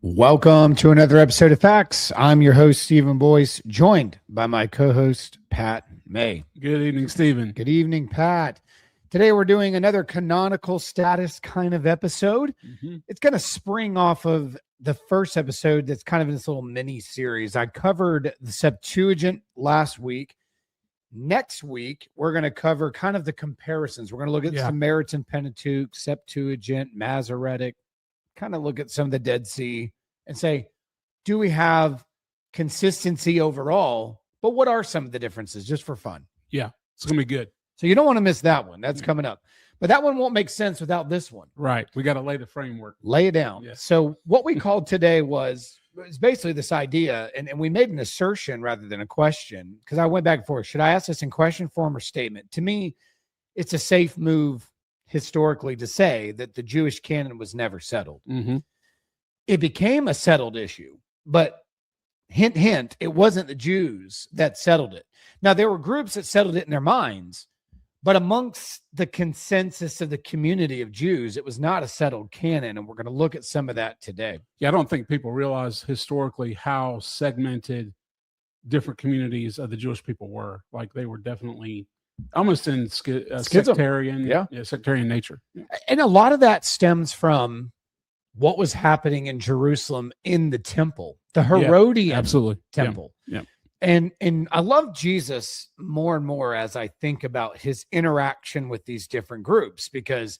Welcome to another episode of Facts. I'm your host, Stephen Boyce, joined by my co-host, Pat May. Good evening, Stephen. Good evening, Pat. Today we're doing another canonical status kind of episode. It's going to spring off of the first episode that's kind of in this little mini series. I covered the Septuagint last week. Next week, we're going to cover kind of the comparisons. We're going to look at Samaritan Pentateuch, Septuagint, Masoretic, kind of look at some of the Dead Sea and say, do we have consistency overall? But what are some of the differences just for fun? Yeah, it's going to be good. So you don't want to miss that one. That's coming up. But that one won't make sense without this one. Right. We got to lay the framework. Lay it down. Yeah. So what we called today was basically this idea, and we made an assertion rather than a question, because I went back and forth. Should I ask this in question form or statement? To me, it's a safe move historically to say that the Jewish canon was never settled. It became a settled issue, but hint, hint, it wasn't the Jews that settled it. Now, there were groups that settled it in their minds, but amongst the consensus of the community of Jews, it was not a settled canon, and we're going to look at some of that today. Yeah, I don't think people realize historically how segmented different communities of the Jewish people were. Like they were definitely almost in sectarian, sectarian nature. And a lot of that stems from what was happening in Jerusalem in the temple, the Herodian temple. And I love Jesus more and more as I think about his interaction with these different groups, because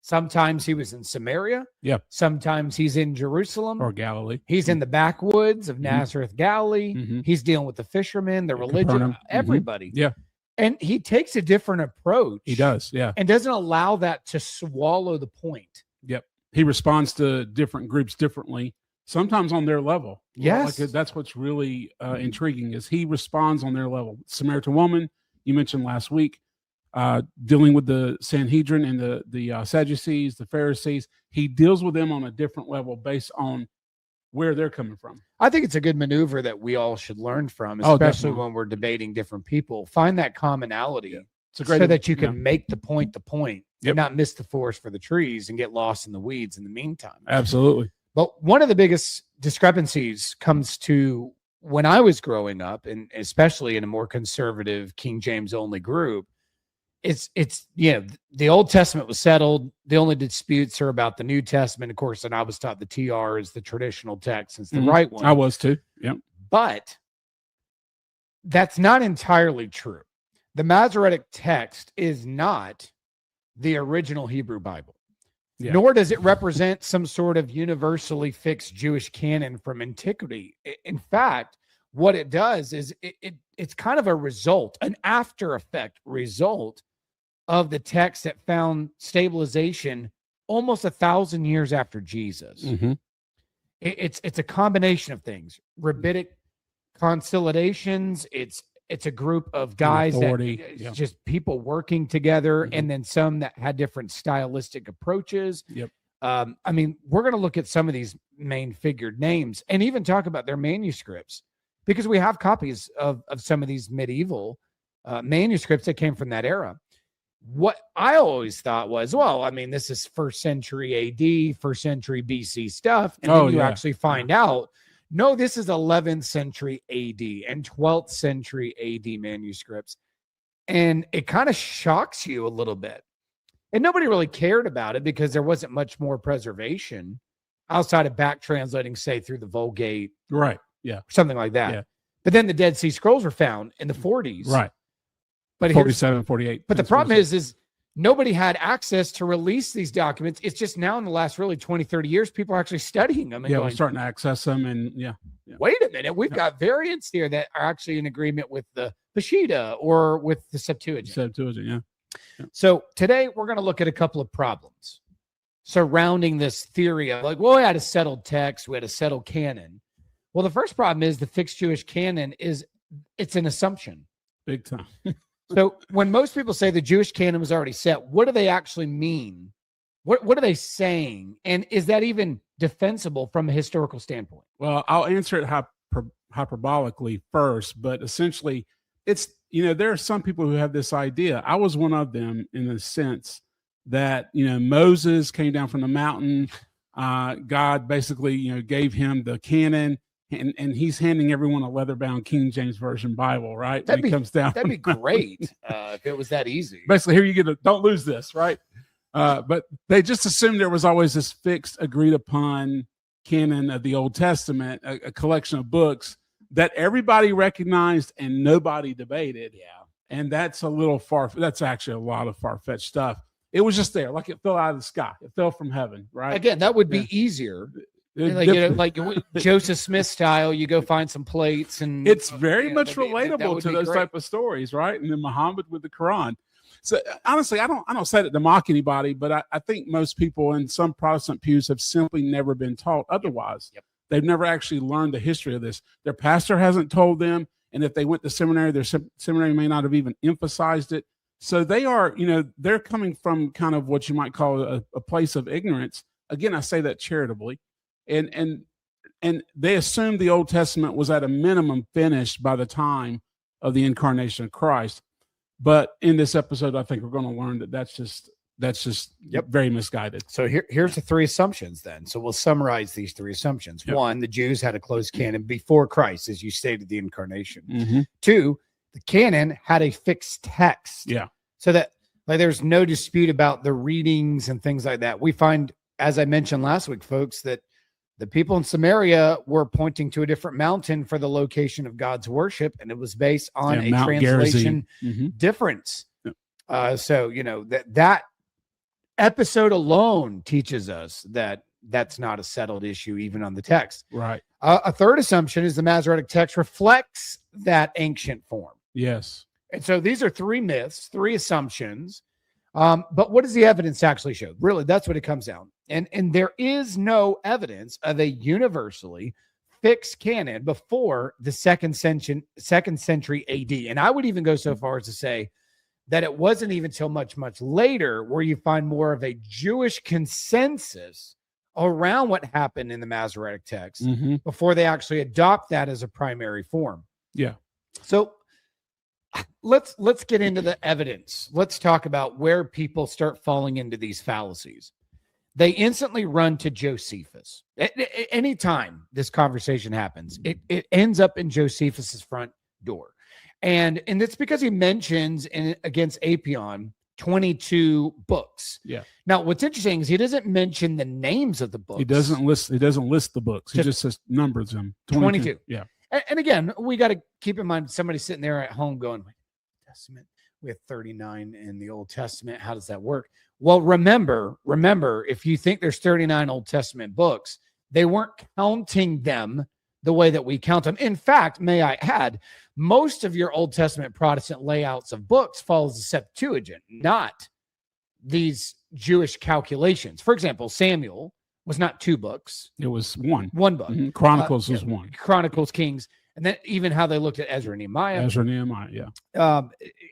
sometimes he was in Samaria. Sometimes he's in Jerusalem or Galilee. He's in the backwoods of Nazareth, Galilee. He's dealing with the fishermen, the religion, everybody. And he takes a different approach. He does, and doesn't allow that to swallow the point. He responds to different groups differently, sometimes on their level. That's what's really intriguing, is he responds on their level. Samaritan woman, you mentioned last week, dealing with the Sanhedrin and the Sadducees, the Pharisees. He deals with them on a different level based on where they're coming from. I think it's a good maneuver that we all should learn from, especially when we're debating different people. Find that commonality so that you can make the point and not miss the forest for the trees and get lost in the weeds in the meantime. Absolutely. But one of the biggest discrepancies comes to when I was growing up, and especially in a more conservative King James only group, it's the Old Testament was settled. The only disputes are about the New Testament, of course, and I was taught the TR is the traditional text. It's the right one. I was too. But that's not entirely true. The Masoretic text is not the original Hebrew Bible, nor does it represent some sort of universally fixed Jewish canon from antiquity. In fact, what it does is it's kind of a result, an after effect result of the text that found stabilization almost 1,000 years after Jesus. It's a combination of things. Rabbinic consolidations, it's a group of guys just people working together, and then some that had different stylistic approaches. I mean, we're going to look at some of these main figured names and even talk about their manuscripts, because we have copies of some of these medieval manuscripts that came from that era. What I always thought was, well, I mean, this is first century AD, first century BC stuff. And then you actually find out, no, this is 11th century AD and 12th century AD manuscripts. And it kind of shocks you a little bit. And nobody really cared about it because there wasn't much more preservation outside of back translating, say, through the Vulgate. Something like that. But then the Dead Sea Scrolls were found in the 40s. But 47, 48. But the problem is nobody had access to release these documents. It's just now in the last really 20, 30 years, people are actually studying them. And we're starting to access them. And wait a minute. We've got variants here that are actually in agreement with the Peshitta or with the Septuagint. So today we're going to look at a couple of problems surrounding this theory of we had a settled text, we had a settled canon. Well, the first problem is the fixed Jewish canon it's an assumption. Big time. So when most people say the Jewish canon was already set, what do they actually mean? What are they saying? And is that even defensible from a historical standpoint? Well, I'll answer it hyperbolically first, but essentially it's, there are some people who have this idea. I was one of them in the sense that, Moses came down from the mountain God basically, gave him the canon, and he's handing everyone a leather-bound King James Version Bible, right? That'd be great if it was that easy. Basically, here you don't lose this, right? But they just assumed there was always this fixed, agreed-upon canon of the Old Testament, a collection of books that everybody recognized and nobody debated. Yeah. And that's that's actually a lot of far-fetched stuff. It was just there, like it fell out of the sky. It fell from heaven, right? Again, that would be easier. Like Joseph Smith style, you go find some plates, and it's very much relatable to those type of stories, right? And then Muhammad with the Quran. So honestly, I don't say that to mock anybody, but I think most people in some Protestant pews have simply never been taught otherwise. Yep. They've never actually learned the history of this. Their pastor hasn't told them, and if they went to seminary, their seminary may not have even emphasized it. So they are, they're coming from kind of what you might call a place of ignorance. Again, I say that charitably. And they assumed the Old Testament was at a minimum finished by the time of the incarnation of Christ. But in this episode, I think we're going to learn that that's just very misguided. So here's the three assumptions then. So we'll summarize these three assumptions. Yep. 1, the Jews had a closed canon before Christ, as you stated, the incarnation. Mm-hmm. 2, the canon had a fixed text. Yeah. So that there's no dispute about the readings and things like that. We find, as I mentioned last week, folks, that the people in Samaria were pointing to a different mountain for the location of God's worship, and it was based on a Mount translation difference. Yeah. So, that episode alone teaches us that that's not a settled issue, even on the text. Right. A third assumption is the Masoretic text reflects that ancient form. Yes. And so these are 3 myths, 3 assumptions. But what does the evidence actually show? Really, that's what it comes down. And there is no evidence of a universally fixed canon before the second century AD. And I would even go so far as to say that it wasn't even till much, much later where you find more of a Jewish consensus around what happened in the Masoretic text before they actually adopt that as a primary form. Yeah. So let's get into the evidence. Let's talk about where people start falling into these fallacies. They instantly run to Josephus. Anytime this conversation happens, it ends up in Josephus's front door. And it's because he mentions against Apion 22 books. Yeah. Now, what's interesting is he doesn't mention the names of the books. He doesn't list the books. He just says numbers them. 22. Yeah. And again, we got to keep in mind somebody sitting there at home going, Testament, we have 39 in the Old Testament. How does that work? Well, remember, if you think there's 39 Old Testament books, they weren't counting them the way that we count them. In fact, may I add, most of your Old Testament Protestant layouts of books follows the Septuagint, not these Jewish calculations. For example, Samuel was not 2 books. It was 1. 1 book. Mm-hmm. Chronicles was 1. Chronicles, Kings. And then even how they looked at Ezra and Nehemiah. Yeah.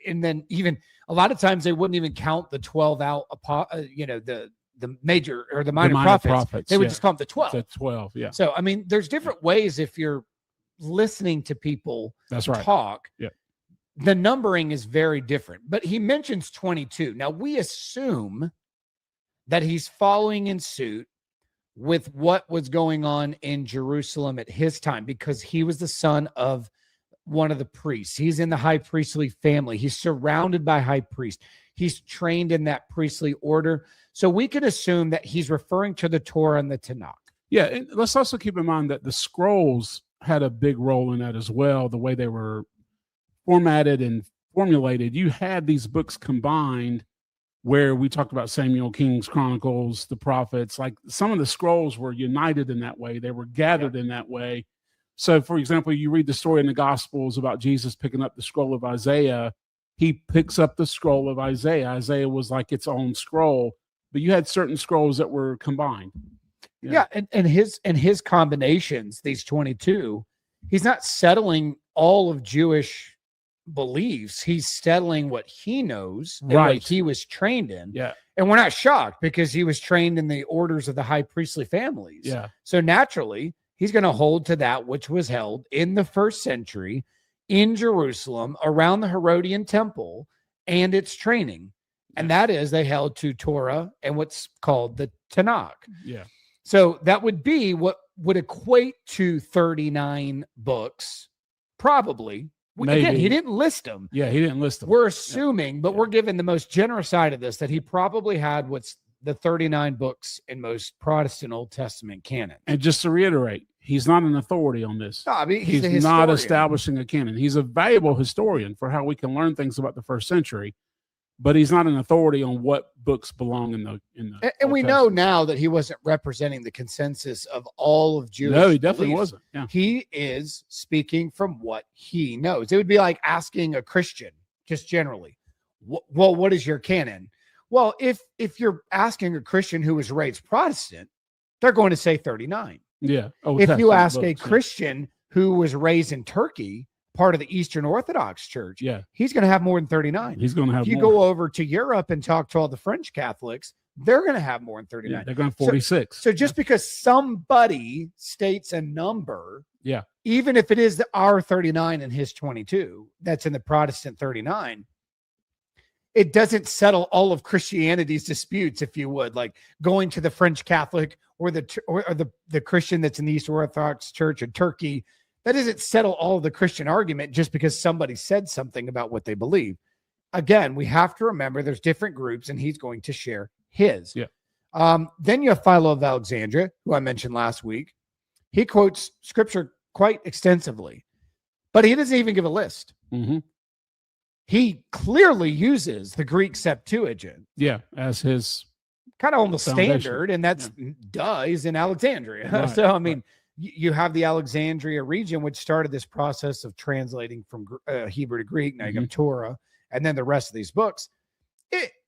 And then even a lot of times they wouldn't even count the 12 out, the major or the minor prophets. They would just call them the 12. The 12, yeah. So, I mean, there's different ways if you're listening to people talk. Yeah. The numbering is very different. But he mentions 22. Now, we assume that he's following in suit with what was going on in Jerusalem at his time, because he was the son of one of the priests. He's in the high priestly family. He's surrounded by high priests. He's trained in that priestly order. So we can assume that he's referring to the Torah and the Tanakh. Yeah, and let's also keep in mind that the scrolls had a big role in that as well, the way they were formatted and formulated. You had these books combined where we talked about Samuel, Kings, Chronicles, the prophets. Like some of the scrolls were united in that way. They were gathered in that way. So, for example, you read the story in the Gospels about Jesus picking up the scroll of Isaiah. He picks up the scroll of Isaiah. Isaiah was like its own scroll, but you had certain scrolls that were combined. Yeah, and his combinations, these 22, he's not settling all of Jewish beliefs. He's settling what he knows and what he was trained in. Yeah. And we're not shocked because he was trained in the orders of the high priestly families. Yeah. So naturally, he's going to hold to that which was held in the first century in Jerusalem around the Herodian temple and its training. And that is they held to Torah and what's called the Tanakh. Yeah. So that would be what would equate to 39 books, probably. Maybe. Again, he didn't list them. Yeah, he didn't list them. We're assuming, but we're given the most generous side of this, that he probably had what's the 39 books in most Protestant Old Testament canon. And just to reiterate, he's not an authority on this. No, I mean, he's not establishing a canon. He's a valuable historian for how we can learn things about the first century, but he's not an authority on what books belong in the. And we know now that he wasn't representing the consensus of all of Jewish. No, he definitely beliefs. wasn't. Yeah. He is speaking from what he knows. It would be like asking a Christian, just generally, well, what is your canon? Well, if you're asking a Christian who was raised Protestant, they're going to say 39. Yeah. If you ask a Christian who was raised in Turkey, part of the Eastern Orthodox Church, he's going to have more than 39. He's going to have. If you go over to Europe and talk to all the French Catholics, they're going to have more than 39. Yeah, they're going to 46. So just because somebody states a number, yeah, even if it is our 39 and his 22, that's in the Protestant 39, it doesn't settle all of Christianity's disputes, if you would, like going to the French Catholic or the Christian that's in the Eastern Orthodox Church in Turkey. That doesn't settle all of the Christian argument just because somebody said something about what they believe. Again, we have to remember there's different groups, and he's going to share his. Yeah. Then you have Philo of Alexandria, who I mentioned last week. He quotes scripture quite extensively, but he doesn't even give a list. Mm-hmm. He clearly uses the Greek Septuagint. Yeah, as his kind of almost standard, and that's he's in Alexandria. Right, so, I mean, you have the Alexandria region, which started this process of translating from Hebrew to Greek. Now you got Torah, and then the rest of these books.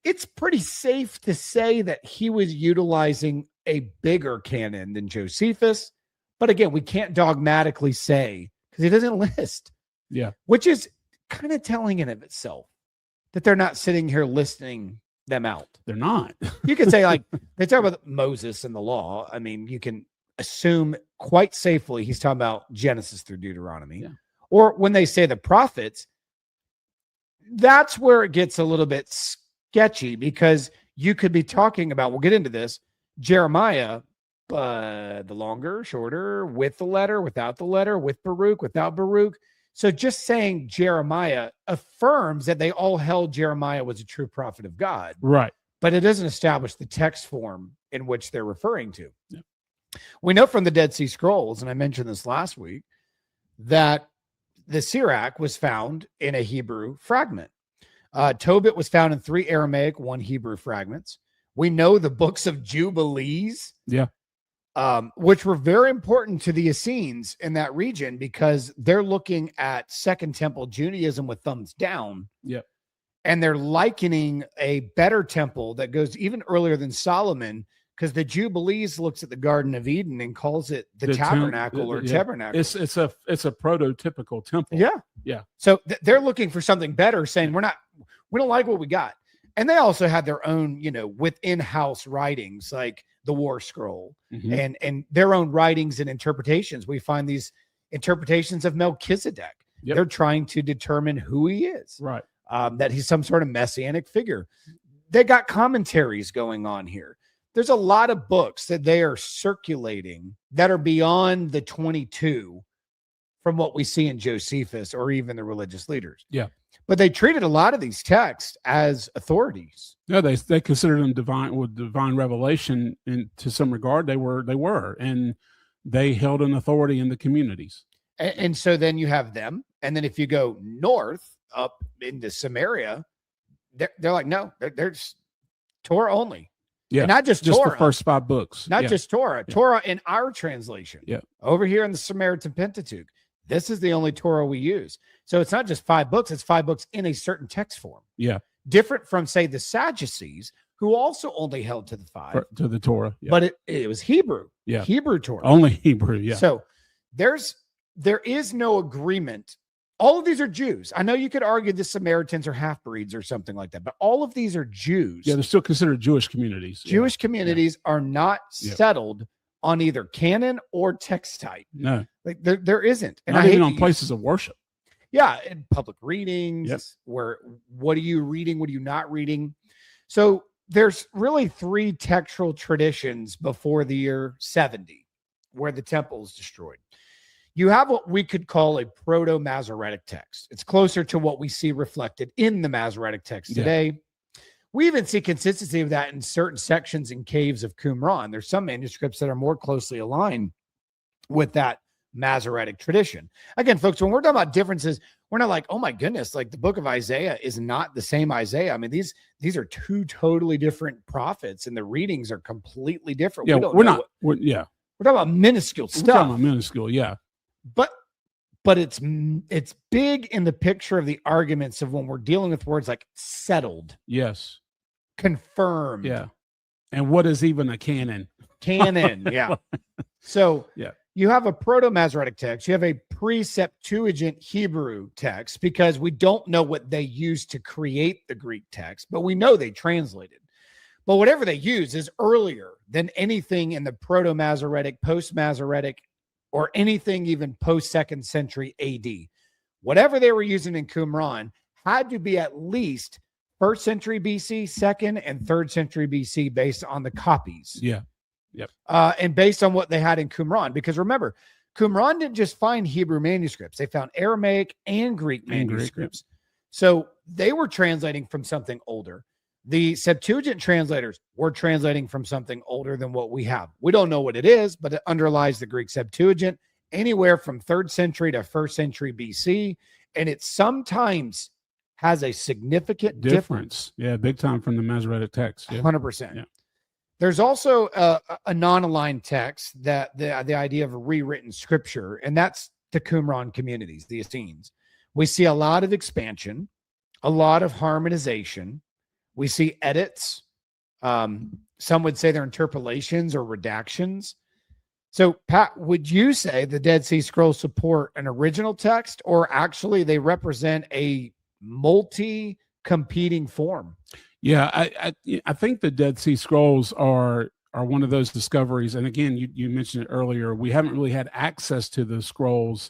It's pretty safe to say that he was utilizing a bigger canon than Josephus. But again, we can't dogmatically say because he doesn't list. Yeah. Which is kind of telling in of itself that they're not sitting here listing them out. They're not. You could say, like, they talk about Moses and the law. I mean, you can assume quite safely he's talking about Genesis through Deuteronomy. Yeah. Or when they say the prophets, that's where it gets a little bit sketchy, because you could be talking about, we'll get into this, Jeremiah, the longer, shorter, with the letter, without the letter, with Baruch, without Baruch. So just saying Jeremiah affirms that they all held Jeremiah was a true prophet of God. Right. But it doesn't establish the text form in which they're referring to. Yeah. We know from the Dead Sea Scrolls, and I mentioned this last week, that the Sirach was found in a Hebrew fragment. Tobit was found in 3 Aramaic, 1 Hebrew fragments. We know the books of Jubilees, which were very important to the Essenes in that region, because they're looking at Second Temple Judaism with thumbs down. Yep. And they're likening a better temple that goes even earlier than Solomon, because the Jubilees looks at the Garden of Eden and calls it the tabernacle or tabernacle. It's a prototypical temple. Yeah. Yeah. So they're looking for something better, saying we don't like what we got. And they also had their own, within house writings, like the War Scroll, and their own writings and interpretations. We find these interpretations of Melchizedek. Yep. They're trying to determine who he is. Right. That he's some sort of messianic figure. They got commentaries going on here. There's a lot of books that they are circulating that are beyond the 22 from what we see in Josephus or even the religious leaders. Yeah. But they treated a lot of these texts as authorities. Yeah, they considered them divine revelation, and to some regard they were, and they held an authority in the communities. And so then you have them, and then if you go north up into Samaria, they're like, no, there's Torah only. Yeah, and not just Torah, the first 5 books. Not just Torah. Yeah. Torah in our translation. Yeah. Over here in the Samaritan Pentateuch, this is the only Torah we use. So it's not just 5 books, it's 5 books in a certain text form. Yeah. Different from, say, the Sadducees, who also only held to the 5. To the Torah. Yeah. But it was Hebrew. Yeah. Hebrew Torah. Only Hebrew, yeah. So there is no agreement. All of these are Jews. I know you could argue the Samaritans are half-breeds or something like that, but all of these are Jews. Yeah, they're still considered Jewish communities. Jewish communities are not settled on either canon or text type. No. Like there isn't. And not even on places of worship. Yeah, in public readings, where what are you reading, what are you not reading? So there's really three textual traditions before the year 70 where the temple is destroyed. You have what we could call a proto-Masoretic text. It's closer to what we see reflected in the Masoretic text today. We even see consistency of that in certain sections and caves of Qumran. There's some manuscripts that are more closely aligned with that Masoretic tradition. Again, folks, when we're talking about differences, we're not like, oh my goodness, like the book of Isaiah is not the same Isaiah. I mean, these are two totally different prophets, and the readings are completely different. Yeah, we're talking about minuscule stuff. We're talking about minuscule, yeah. But it's big in the picture of the arguments of when we're dealing with words like settled. Yes. Confirmed. Yeah. And what is even a canon? Canon, yeah. So you have a proto-Masoretic text. You have a pre-Septuagint Hebrew text, because we don't know what they used to create the Greek text, but we know they translated. But whatever they use is earlier than anything in the proto-Masoretic, post-Masoretic, or anything even post-2nd century AD. Whatever they were using in Qumran had to be at least 1st century BC, 2nd and 3rd century BC, based on the copies. Yeah. Yep. And based on what they had in Qumran. Because remember, Qumran didn't just find Hebrew manuscripts. They found Aramaic and Greek manuscripts. So they were translating from something older. The Septuagint translators were translating from something older than what we have. We don't know what it is, but it underlies the Greek Septuagint, anywhere from 3rd century to 1st century BC. And it sometimes has a significant difference. Yeah, big time from the Masoretic text. Yeah. 100%. Yeah. There's also a non-aligned text, that the idea of a rewritten scripture, and that's the Qumran communities, the Essenes. We see a lot of expansion, a lot of harmonization. We see edits. Some would say they're interpolations or redactions. So, Pat, would you say the Dead Sea Scrolls support an original text, or actually they represent a multi-competing form? Yeah, I think the Dead Sea Scrolls are one of those discoveries. And again, you mentioned it earlier. We haven't really had access to the scrolls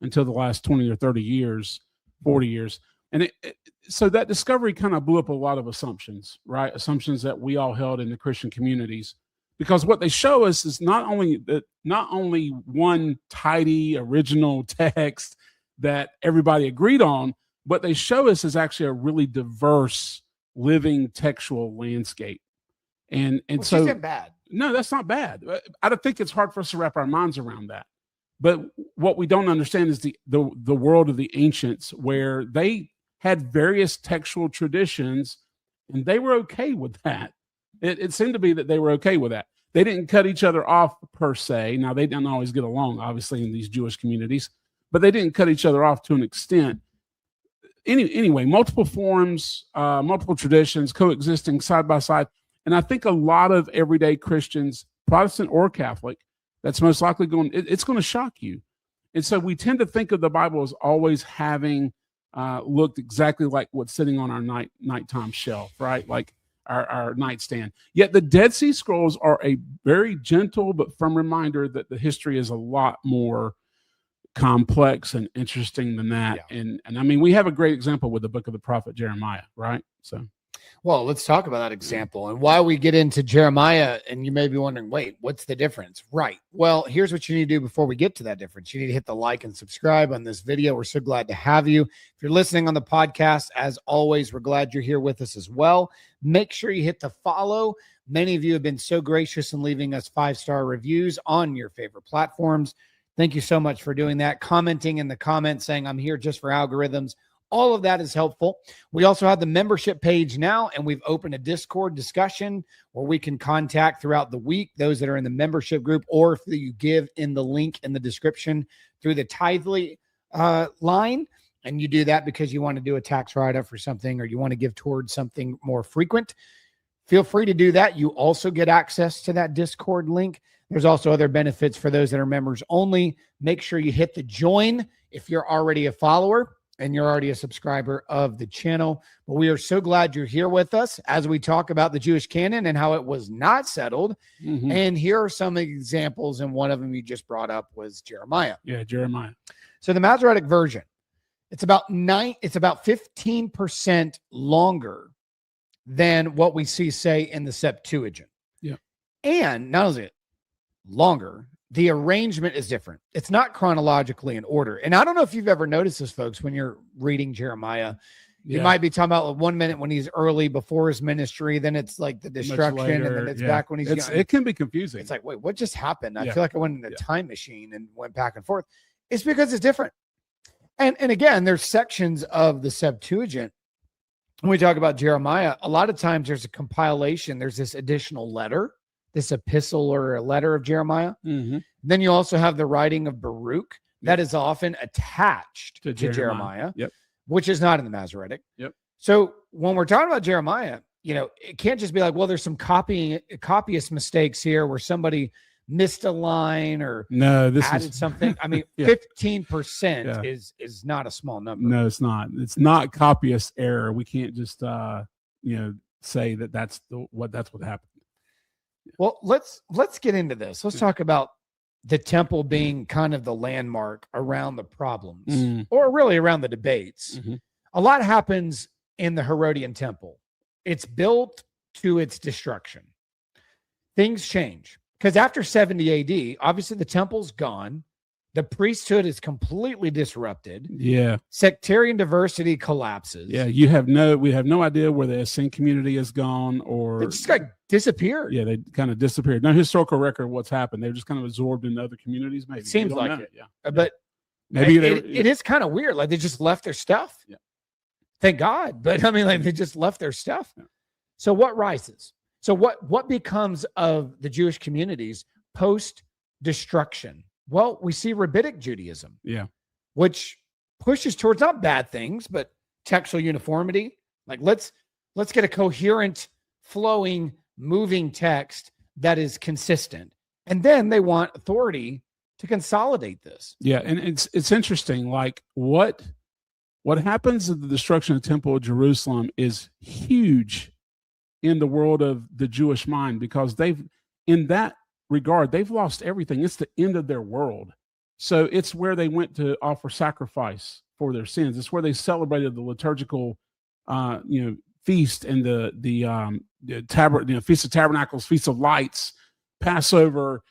until the last 20 or 30 years, 40 years. And so that discovery kind of blew up a lot of assumptions, right? Assumptions that we all held in the Christian communities, because what they show us is not only one tidy original text that everybody agreed on, but they show us is actually a really diverse living textual landscape. And which so isn't bad. No, that's not bad. I don't think it's hard for us to wrap our minds around that. But what we don't understand is the world of the ancients, where they had various textual traditions, and they were okay with that. It seemed to be that they were okay with that. They didn't cut each other off per se. Now, they didn't always get along, obviously, in these Jewish communities, but they didn't cut each other off to an extent. Anyway, multiple forms, multiple traditions coexisting side by side. And I think a lot of everyday Christians, Protestant or Catholic, that's most likely it's going to shock you. And so we tend to think of the Bible as always having looked exactly like what's sitting on our nighttime shelf, right? Like our nightstand. Yet the Dead Sea Scrolls are a very gentle but firm reminder that the history is a lot more complex and interesting than that. Yeah. And I mean, we have a great example with the book of the prophet Jeremiah, right? So, well, let's talk about that example. And while we get into Jeremiah, and you may be wondering, wait, what's the difference? Right. Well, here's what you need to do before we get to that difference. You need to hit the like and subscribe on this video. We're so glad to have you. If you're listening on the podcast, as always, we're glad you're here with us as well. Make sure you hit the follow. Many of you have been so gracious in leaving us 5-star reviews on your favorite platforms. Thank you so much for doing that. Commenting in the comments saying, I'm here just for algorithms. All of that is helpful. We also have the membership page now, and we've opened a Discord discussion where we can contact throughout the week those that are in the membership group, or if you give in the link in the description through the Tithely line, and you do that because you want to do a tax write-up for something, or you want to give towards something more frequent, feel free to do that. You also get access to that Discord link. There's also other benefits for those that are members only. Make sure you hit the join if you're already a follower and you're already a subscriber of the channel. But we are so glad you're here with us as we talk about the Jewish canon and how it was not settled. Mm-hmm. And here are some examples, and one of them you just brought up was Jeremiah. Yeah, Jeremiah. So the Masoretic version, it's about 15% longer than what we see, say, in the Septuagint. Yeah. And not only longer, the arrangement is different. It's not chronologically in order. And I don't know if you've ever noticed this, folks, when you're reading Jeremiah. You might be talking about 1 minute when he's early before his ministry, then it's like the destruction, and then it's back when he's young. It can be confusing. It's like, wait, what just happened? I feel like I went in a time machine and went back and forth. It's because it's different. And again, there's sections of the Septuagint. When we talk about Jeremiah, a lot of times there's a compilation. There's this additional letter, this epistle or a letter of Jeremiah. Mm-hmm. Then you also have the writing of Baruch that is often attached to Jeremiah. Yep. Which is not in the Masoretic. Yep. So when we're talking about Jeremiah, it can't just be like, well, there's some copyist mistakes here where somebody missed a line or added something. I mean, 15% is not a small number. No, it's not. It's not copyist error. We can't just say that's what happened. Well, let's get into this. Let's talk about the temple being kind of the landmark around the problems, or really around the debates. Mm-hmm. A lot happens in the Herodian temple. It's built to its destruction. Things change because after 70 AD, obviously the temple's gone. The priesthood is completely disrupted. Yeah. Sectarian diversity collapses. Yeah. We have no idea where the Essene community has gone, or it just got disappeared. Yeah. They kind of disappeared. No historical record of what's happened. They're just kind of absorbed into other communities. Maybe it seems like it. Yeah. But maybe it is kind of weird. Like they just left their stuff. Yeah. Thank God. But I mean, like they just left their stuff. Yeah. So what rises? So what becomes of the Jewish communities post destruction? Well, we see Rabbinic Judaism, which pushes towards not bad things, but textual uniformity. Like let's get a coherent, flowing, moving text that is consistent. And then they want authority to consolidate this. Yeah, and it's interesting. Like what happens at the destruction of the Temple of Jerusalem is huge in the world of the Jewish mind, because in that regard, they've lost everything. It's the end of their world. So it's where they went to offer sacrifice for their sins. It's where they celebrated the liturgical, feast and the Feast of Tabernacles, Feast of Lights, Passover,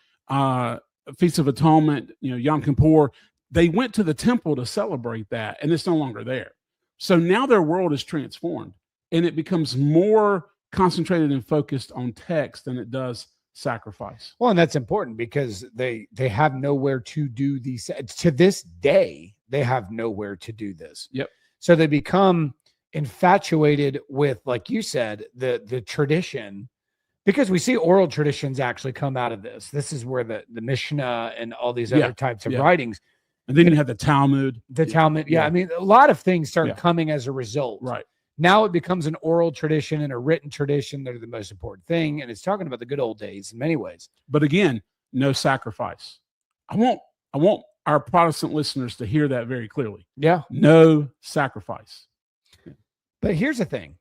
Feast of Atonement, Yom Kippur. They went to the temple to celebrate that, and it's no longer there. So now their world is transformed, and it becomes more concentrated and focused on text than it does sacrifice. Well, and that's important because they have nowhere to do these. To this day, they have nowhere to do this. Yep. So they become infatuated with, like you said, the tradition, because we see oral traditions actually come out of this. This is where the Mishnah and all these other types of writings. And then you have the Talmud. Yeah. I mean, a lot of things start coming as a result. Right. Now it becomes an oral tradition and a written tradition that are the most important thing. And it's talking about the good old days in many ways. But again, no sacrifice. I want our Protestant listeners to hear that very clearly. Yeah. No sacrifice. But here's the thing.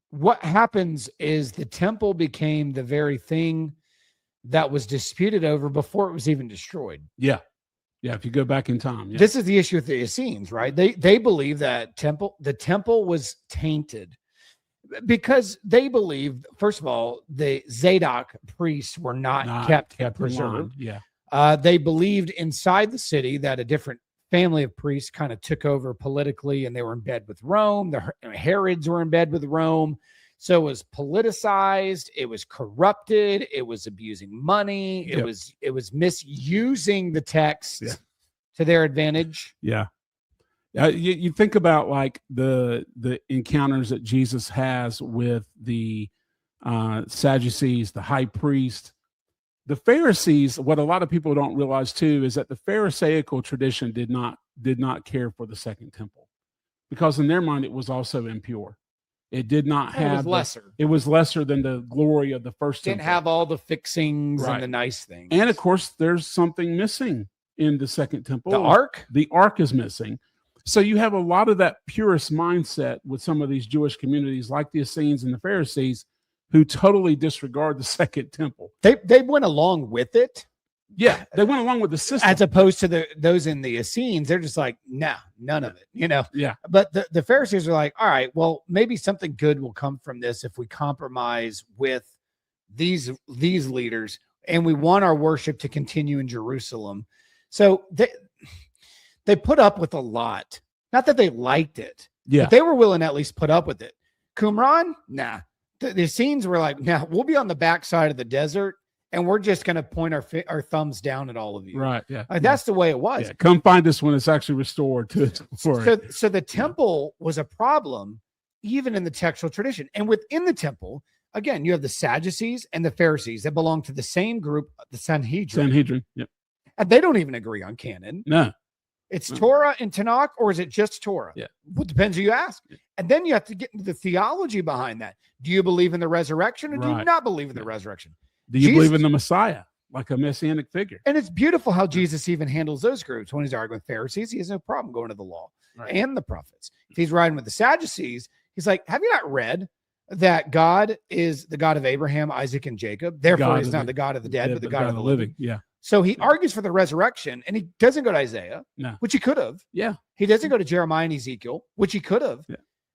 What happens is the temple became the very thing that was disputed over before it was even destroyed. Yeah. Yeah, if you go back in time. Yeah. This is the issue with the Essenes, right? They believe that the temple was tainted because they believed, first of all, the Zadok priests were not kept preserved. Yeah. They believed inside the city that a different family of priests kind of took over politically, and they were in bed with Rome. The Herods were in bed with Rome. So it was politicized, it was corrupted, it was abusing money, it was misusing the text to their advantage. Yeah. You think about like the encounters that Jesus has with the Sadducees, the high priest, the Pharisees. What a lot of people don't realize too is that the Pharisaical tradition did not care for the Second Temple, because in their mind it was also impure. It did not have. It was lesser. It was lesser than the glory of the first temple. Didn't have all the fixings and the nice things. And of course, there's something missing in the Second Temple. The ark? The ark is missing. So you have a lot of that purist mindset with some of these Jewish communities, like the Essenes and the Pharisees, who totally disregard the Second Temple. They went along with it, Yeah, they went along with the system. As opposed to those in the Essenes, they're just like, no, none of it, Yeah. But the Pharisees are like, all right, well, maybe something good will come from this if we compromise with these leaders, and we want our worship to continue in Jerusalem. So they put up with a lot. Not that they liked it, but they were willing to at least put up with it. Qumran, nah. The Essenes were like, nah, we'll be on the backside of the desert, and we're just going to point our thumbs down at all of you. Right. Yeah. That's the way it was. Yeah. Come find us when it's actually restored to its glory. So the temple was a problem, even in the textual tradition. And within the temple, again, you have the Sadducees and the Pharisees that belong to the same group, the Sanhedrin. Yep. And they don't even agree on canon. No. It's Torah and Tanakh, or is it just Torah? Yeah. Well, depends who you ask. Yeah. And then you have to get into the theology behind that. Do you believe in the resurrection, or do you not believe in the resurrection? Do you believe in the Messiah, like a messianic figure? And it's beautiful how Jesus even handles those groups. When he's arguing with Pharisees, he has no problem going to the law and the prophets. If he's riding with the Sadducees, he's like, have you not read that God is the God of Abraham, Isaac, and Jacob? Therefore, he's not the God of the dead, but the God of the living. Yeah. So he argues for the resurrection, and he doesn't go to Isaiah, which he could have. Yeah. He doesn't go to Jeremiah and Ezekiel, which he could have,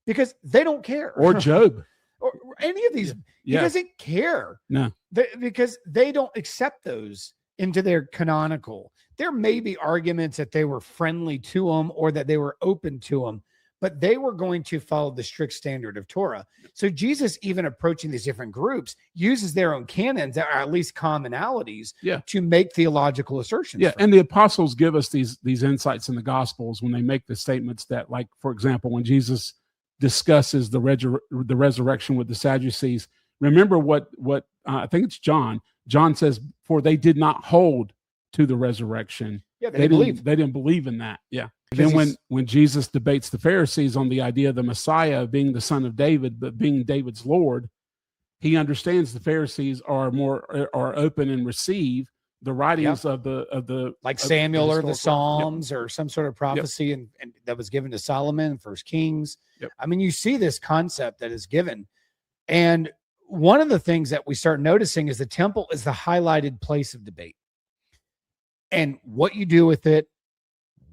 because they don't care. Or Job. Or any of these. He doesn't care. No. Because they don't accept those into their canonical. There may be arguments that they were friendly to them or that they were open to them, but they were going to follow the strict standard of Torah. So Jesus, even approaching these different groups, uses their own canons that are at least commonalities to make theological assertions. Yeah, and the apostles give us these insights in the Gospels when they make the statements that, like, for example, when Jesus discusses the resurrection with the Sadducees, remember what I think it's John. John says, "For they did not hold to the resurrection." Yeah, they didn't believe in that. Yeah. Then when Jesus debates the Pharisees on the idea of the Messiah being the son of David, but being David's Lord, he understands the Pharisees are open and receive the writings of the like Samuel or the Psalms or some sort of prophecy and that was given to Solomon, First Kings. Yep. I mean, you see this concept that is given. And one of the things that we start noticing is the temple is the highlighted place of debate. And what you do with it,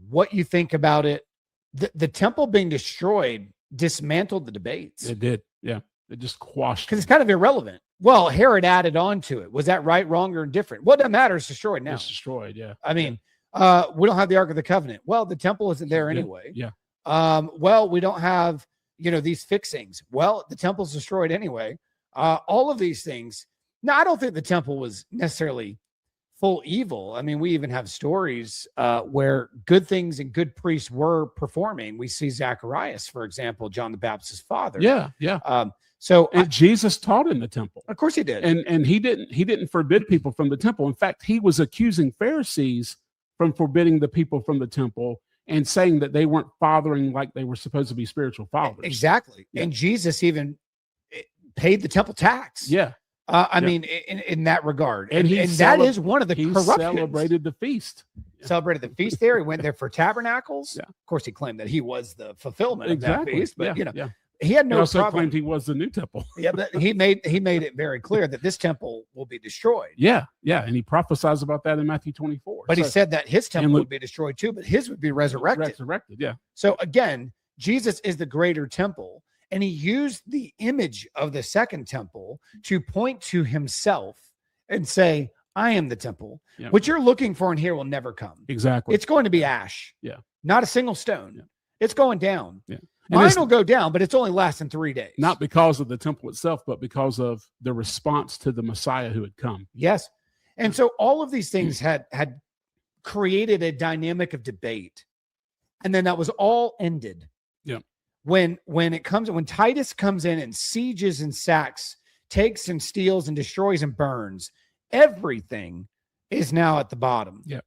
what you think about it, the temple being destroyed dismantled the debates. It did. Yeah. It just quashed. Because it's kind of irrelevant. Well, Herod added on to it. Was that right, wrong, or indifferent? What that matters is destroyed now. It's destroyed, yeah. I mean, we don't have the Ark of the Covenant. Well, the temple isn't there anyway. Yeah. Well, we don't have, these fixings. Well, the temple's destroyed anyway. All of these things. Now, I don't think the temple was necessarily full evil. I mean, we even have stories where good things and good priests were performing. We see Zacharias, for example, John the Baptist's father. Yeah, yeah. And Jesus taught in the temple. Of course he did. And he didn't forbid people from the temple. In fact, he was accusing Pharisees from forbidding the people from the temple and saying that they weren't fathering like they were supposed to be spiritual fathers. Exactly. Yeah. And Jesus even paid the temple tax. Yeah. I mean, in that regard. And that is one of the corruptions. He celebrated the feast. Celebrated the feast there. He went there for tabernacles. Yeah. Of course, he claimed that he was the fulfillment of that feast. But, he had no also problem. Claimed he was the new temple. Yeah, but he made it very clear that this temple will be destroyed. Yeah, yeah. And he prophesies about that in Matthew 24. But he said that his temple would be destroyed too, but his would be resurrected. Yeah. So again, Jesus is the greater temple. And he used the image of the second temple to point to himself and say, I am the temple. Yep. What you're looking for in here will never come. Exactly. It's going to be ash. Yeah. Not a single stone. Yeah. It's going down. Yeah. Mine will go down, but it's only lasting 3 days. Not because of the temple itself, but because of the response to the Messiah who had come. Yes. And so all of these things had created a dynamic of debate. And then that was all ended. Yeah. When Titus comes in and sieges and sacks, takes and steals and destroys and burns, everything is now at the bottom. Yeah.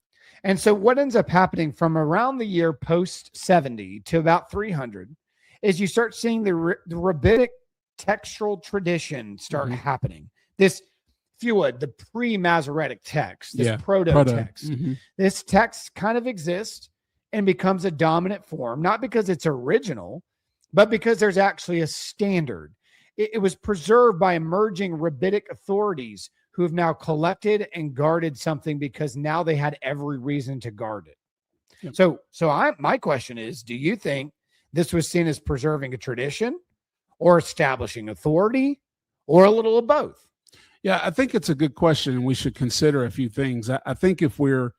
And so what ends up happening from around the year post 70 to about 300 is you start seeing the rabbinic textual tradition start happening. This, if you would, the pre-Masoretic text, this proto-text. Mm-hmm. This text kind of exists and becomes a dominant form, not because it's original, but because there's actually a standard. It was preserved by emerging rabbinic authorities who have now collected and guarded something because now they had every reason to guard it. Yep. My question is, do you think this was seen as preserving a tradition or establishing authority or a little of both? Yeah, I think it's a good question, and we should consider a few things. I think if we're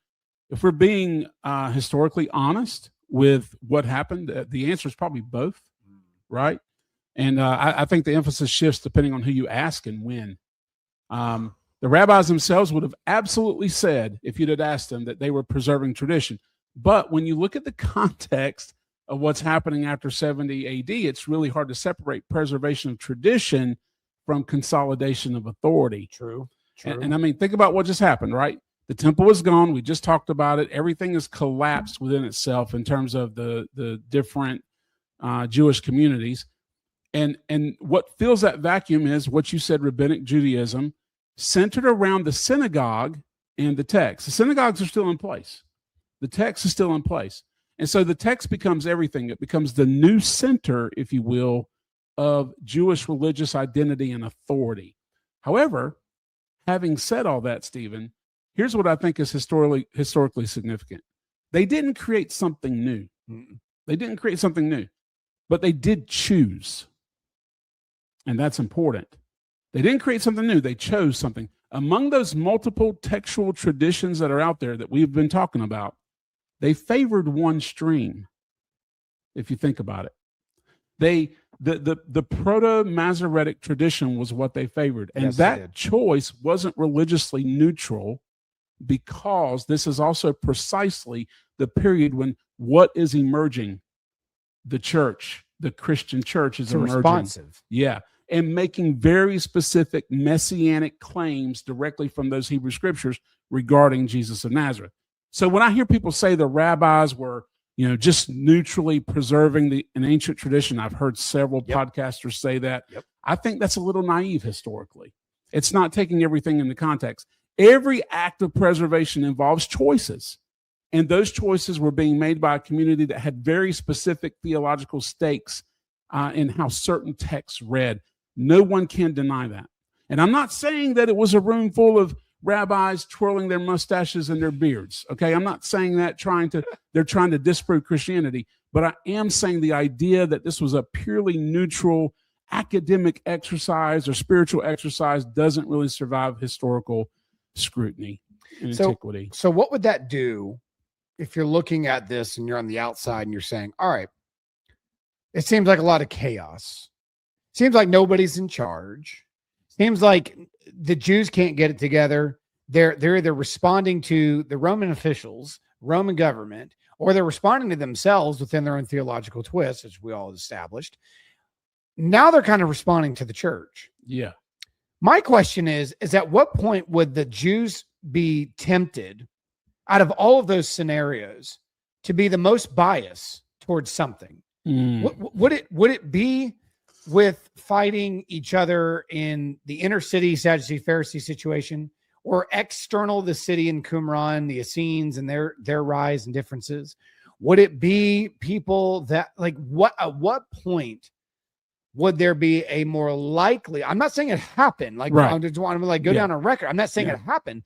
being historically honest with what happened, the answer is probably both, right? And I think the emphasis shifts depending on who you ask and when. The rabbis themselves would have absolutely said, if you'd have asked them, that they were preserving tradition. But when you look at the context of what's happening after 70 AD, it's really hard to separate preservation of tradition from consolidation of authority. True. And I mean, think about what just happened, right? The temple is gone. We just talked about it. Everything is collapsed within itself in terms of the different Jewish communities. And what fills that vacuum is what you said, Rabbinic Judaism, centered around the synagogue and the text. The synagogues are still in place. The text is still in place. And so the text becomes everything. It becomes the new center, if you will, of Jewish religious identity and authority. However, having said all that, Stephen, here's what I think is historically significant. They didn't create something new. They didn't create something new, but they did choose. And that's important. They didn't create something new. They chose something. Among those multiple textual traditions that are out there that we've been talking about, they favored one stream, if you think about it. The proto-Masoretic tradition was what they favored. And that choice wasn't religiously neutral, because this is also precisely the period when what is emerging? The church, the Christian church is emerging. Responsive. Yeah. And making very specific messianic claims directly from those Hebrew scriptures regarding Jesus of Nazareth. So when I hear people say the rabbis were, just neutrally preserving an ancient tradition, I've heard several podcasters say that. I think that's a little naive historically. It's not taking everything into context. Every act of preservation involves choices. And those choices were being made by a community that had very specific theological stakes in how certain texts read. No one can deny that. And I'm not saying that it was a room full of rabbis twirling their mustaches and their beards. Okay, I'm not saying that they're trying to disprove Christianity, but I am saying the idea that this was a purely neutral academic exercise or spiritual exercise doesn't really survive historical scrutiny and antiquity. So what would that do if you're looking at this and you're on the outside and you're saying, all right, it seems like a lot of chaos. Seems like nobody's in charge. Seems like the Jews can't get it together. They're either responding to the Roman officials, Roman government, or they're responding to themselves within their own theological twists, as we all established. Now they're kind of responding to the church. Yeah. My question is at what point would the Jews be tempted, out of all of those scenarios, to be the most biased towards something? Would it be with fighting each other in the inner city Sadducee Pharisee situation, or external the city in Qumran, the Essenes and their rise and differences? Would it be people that at what point would there be a more likely, I'm not saying it happened, like right. I just want to go down on record. I'm not saying it happened.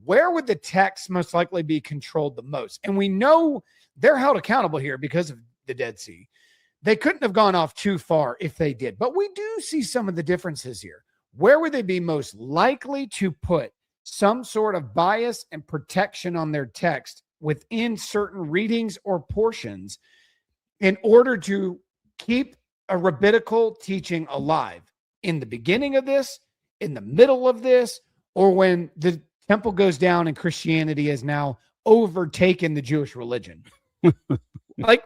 Where would the text most likely be controlled the most? And we know they're held accountable here because of the Dead Sea. They couldn't have gone off too far if they did, but we do see some of the differences here. Where would they be most likely to put some sort of bias and protection on their text within certain readings or portions in order to keep a rabbinical teaching alive in the beginning of this, in the middle of this, or when the temple goes down and Christianity has now overtaken the Jewish religion?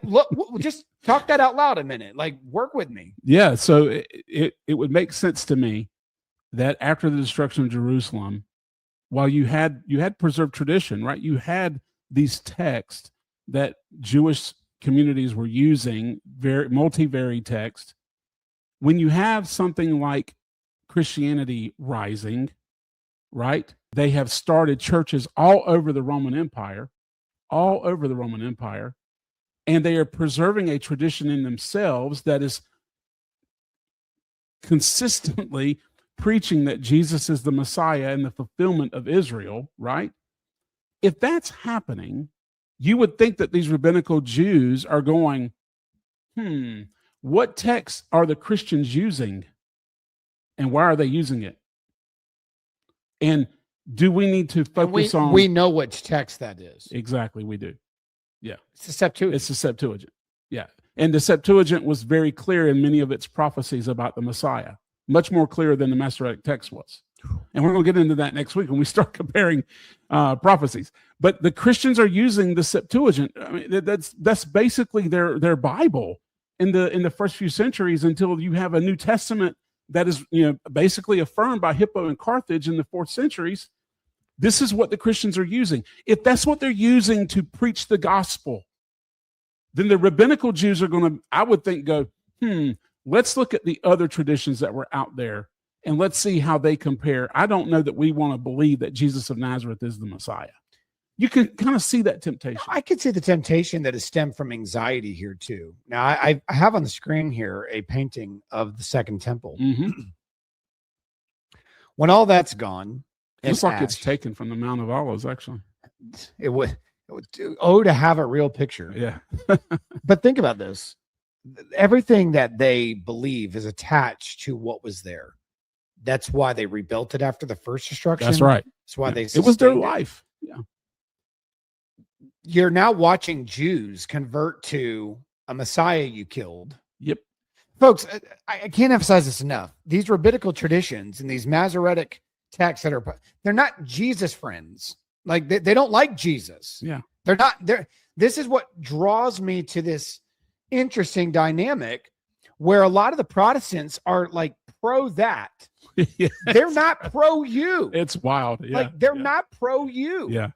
Look, just talk that out loud a minute. Work with me. Yeah. So it would make sense to me that after the destruction of Jerusalem, while you had preserved tradition, right? You had these texts that Jewish communities were using, very multivariate text. When you have something like Christianity rising, right? They have started churches all over the Roman Empire, and they are preserving a tradition in themselves that is consistently preaching that Jesus is the Messiah and the fulfillment of Israel, right? If that's happening, you would think that these rabbinical Jews are going, what texts are the Christians using? And why are they using it? And do we need to focus on... We know which text that is. Exactly, we do. Yeah. It's the Septuagint. It's the Septuagint. Yeah. And the Septuagint was very clear in many of its prophecies about the Messiah, much more clear than the Masoretic text was. And we're going to get into that next week when we start comparing prophecies. But the Christians are using the Septuagint. I mean, that's basically their Bible in the first few centuries until you have a New Testament that is, basically affirmed by Hippo and Carthage in the 4th centuries. This is what the Christians are using. If that's what they're using to preach the gospel, then the rabbinical Jews are going to, I would think, go, let's look at the other traditions that were out there and let's see how they compare. I don't know that we want to believe that Jesus of Nazareth is the Messiah. You can kind of see that temptation. I could see the temptation that is stemmed from anxiety here too. Now, I have on the screen here a painting of the Second Temple. Mm-hmm. When all that's gone, it's like it's taken from the Mount of Olives, actually. It would to have a real picture. Yeah. But think about this. Everything that they believe is attached to what was there. That's why they rebuilt it after the first destruction. That's right. That's why it was their life. Yeah. You're now watching Jews convert to a Messiah you killed. Yep. Folks, I can't emphasize this enough. These rabbinical traditions and these Masoretic texts they're not Jesus friends. Like they don't like Jesus. Yeah. They're not there. This is what draws me to this interesting dynamic where a lot of the Protestants are like pro that. Yes. They're not pro you. It's wild. Yeah. Like they're not pro you. Yeah.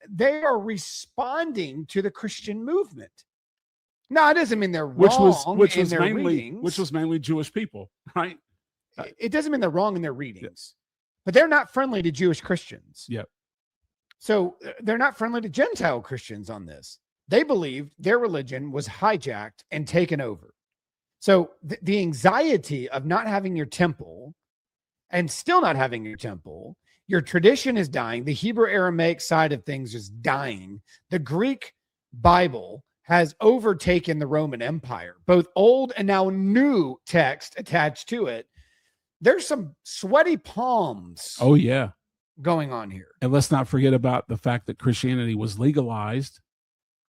They are responding to the Christian movement. Now, it doesn't mean they're wrong which in was their readings. Which was mainly Jewish people, right? It doesn't mean they're wrong in their readings, but they're not friendly to Jewish Christians. Yep. So they're not friendly to Gentile Christians on this. They believed their religion was hijacked and taken over. So the anxiety of not having your temple and still not having your temple, your tradition is dying. The Hebrew Aramaic side of things is dying. The Greek Bible has overtaken the Roman Empire, both old and now new text attached to it. There's some sweaty palms. Oh, yeah. Going on here. And let's not forget about the fact that Christianity was legalized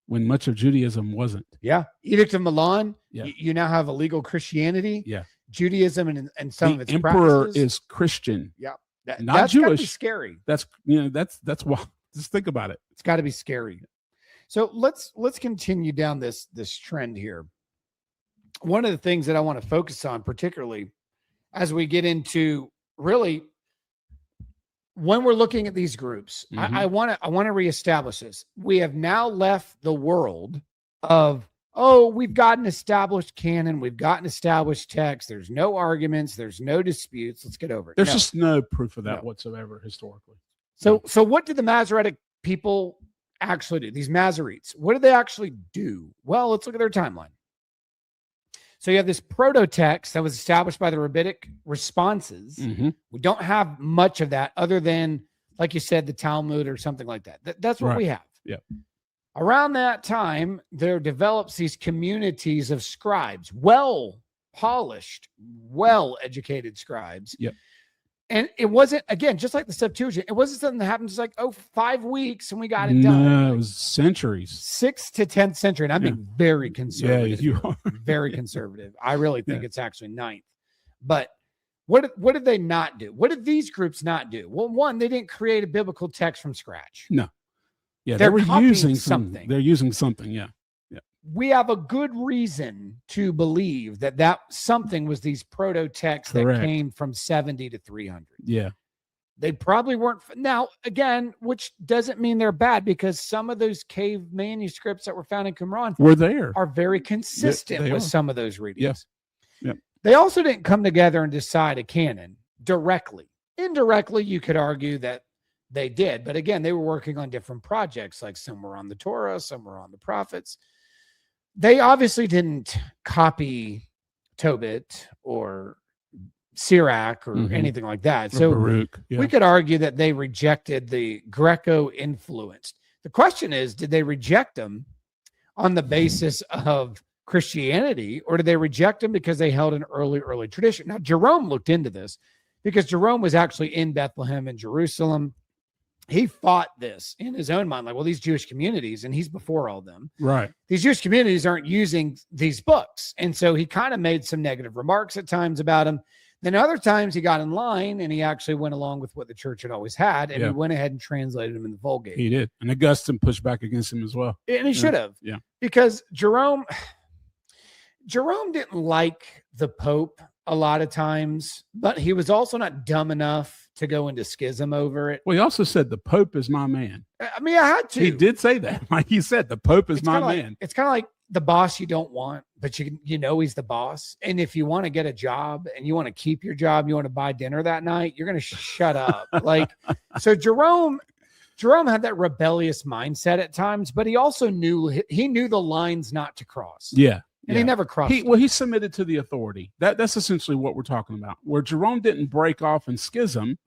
when much of Judaism wasn't. Yeah. Edict of Milan. Yeah. You now have a legal Christianity. Yeah. Judaism and some of its emperor practices. is Christian. Yeah. Not that's Jewish. Gotta be scary. That's why. Just think about it. It's got to be scary. So let's continue down this trend here. One of the things that I want to focus on, particularly as we get into really when we're looking at these groups, mm-hmm. I want to reestablish this. We have now left the world of, we've got an established canon, we've got an established text. There's no arguments, there's no disputes. Let's get over it. There's just no proof of that whatsoever historically. So what did the Masoretic people actually do? These Masoretes, what did they actually do? Well, let's look at their timeline. So you have this proto-text that was established by the rabbinic responses. Mm-hmm. We don't have much of that other than, like you said, the Talmud or something like that. That's what we have. Yeah. Around that time, there develops these communities of scribes, well-polished, well-educated scribes. Yep. And it wasn't, again, just like the Septuagint, it wasn't something that happened just like, 5 weeks and we got it done. No, it was centuries. 6th to 10th century. And I'm being very conservative. Yeah, you are. Very conservative. I really think it's actually 9th. But what did they not do? What did these groups not do? Well, one, they didn't create a biblical text from scratch. No. Yeah, they're using something. They're using something, yeah. We have a good reason to believe that something was these proto-texts that came from 70 to 300. Yeah. They probably weren't. Now, again, which doesn't mean they're bad, because some of those cave manuscripts that were found in Qumran are very consistent with some of those readings. Yes. Yeah. They also didn't come together and decide a canon directly. Indirectly, you could argue that they did. But again, they were working on different projects, like some were on the Torah, some were on the prophets. They obviously didn't copy Tobit or Sirach or anything like that. So Baruch, we could argue that they rejected the Greco-influenced. The question is, did they reject them on the basis of Christianity, or did they reject them because they held an early tradition? Now, Jerome looked into this because Jerome was actually in Bethlehem and Jerusalem. He fought this in his own mind, like, well, these Jewish communities, and he's before all them, right? These Jewish communities aren't using these books. And so he kind of made some negative remarks at times about them. Then other times he got in line and he actually went along with what the church had always had. And he went ahead and translated them in the Vulgate. He did. And Augustine pushed back against him as well. And he should have. Yeah. Because Jerome didn't like the Pope a lot of times, but he was also not dumb enough to go into schism over it. Well, he also said the Pope is my man. I mean, I had to. He did say that. Like he said, the Pope is my man. It's kind of like the boss you don't want, but you know he's the boss. And if you want to get a job and you want to keep your job, you want to buy dinner that night, you're going to shut up. Like, so Jerome had that rebellious mindset at times, but he also knew the lines not to cross. Yeah. And he never crossed. He submitted to the authority. That's essentially what we're talking about. Where Jerome didn't break off and schism.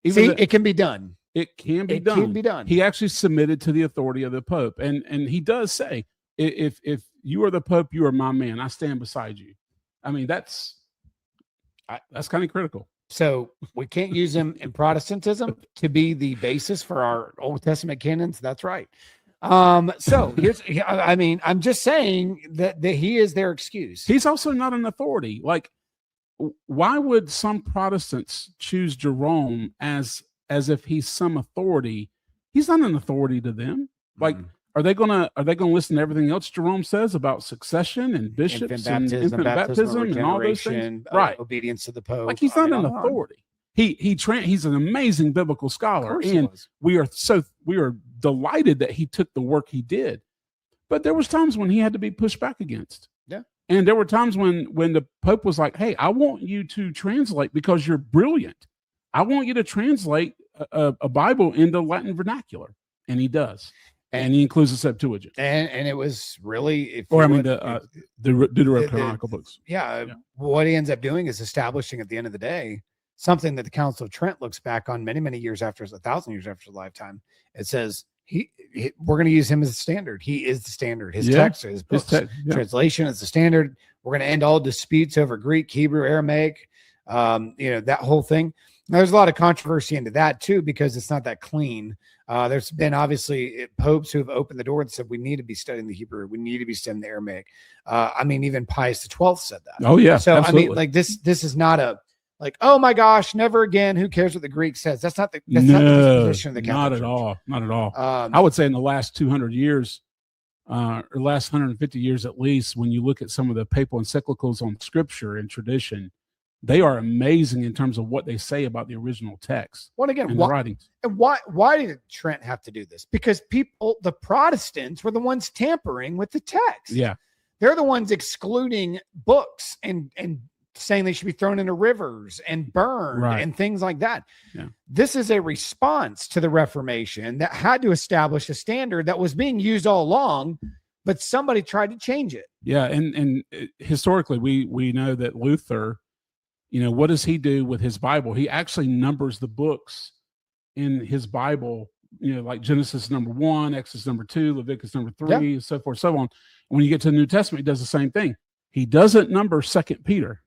It can be done. It can be done. He actually submitted to the authority of the Pope. And he does say, if you are the Pope, you are my man. I stand beside you. I mean, that's kind of critical. So we can't use him in Protestantism to be the basis for our Old Testament canons. That's right. So I'm just saying that he is their excuse. He's also not an authority. Like, why would some Protestants choose Jerome as if he's some authority? He's not an authority to them. Like, are they gonna listen to everything else Jerome says about succession and bishops and infant baptism and all those things? Right. Obedience to the Pope. Like, he's not an authority. He's an amazing biblical scholar, and we are delighted that he took the work he did. But there was times when he had to be pushed back against. Yeah. And there were times when the Pope was like, hey, I want you to translate because you're brilliant. I want you to translate a Bible into Latin vernacular. And he does. And he includes the Septuagint. And it was really... the Deuterocanonical books. Yeah. What he ends up doing is establishing at the end of the day something that the Council of Trent looks back on many, many years after, 1,000 years after his lifetime. It says, we're going to use him as a standard. He is the standard. His text, his books, translation is the standard. We're going to end all disputes over Greek, Hebrew, Aramaic, that whole thing. Now, there's a lot of controversy into that too, because it's not that clean. There's been obviously popes who have opened the door and said, we need to be studying the Hebrew. We need to be studying the Aramaic. Even Pius XII said that. Oh yeah. So absolutely. This is not a, like, oh my gosh, never again. Who cares what the Greek says? That's not the position of the Catholic Church. Not at all. I would say in the last 200 years, or last 150 years at least, when you look at some of the papal encyclicals on scripture and tradition, they are amazing in terms of what they say about the original text. Well, again, writings. And why did Trent have to do this? Because the Protestants were the ones tampering with the text. Yeah. They're the ones excluding books and saying they should be thrown into rivers and burned and things like that. Yeah. This is a response to the Reformation that had to establish a standard that was being used all along, but somebody tried to change it. Yeah. And historically, we know that Luther, what does he do with his Bible? He actually numbers the books in his Bible, like Genesis number 1, Exodus number 2, Leviticus number 3, and so forth, so on. When you get to the New Testament, he does the same thing. He doesn't number 2 Peter.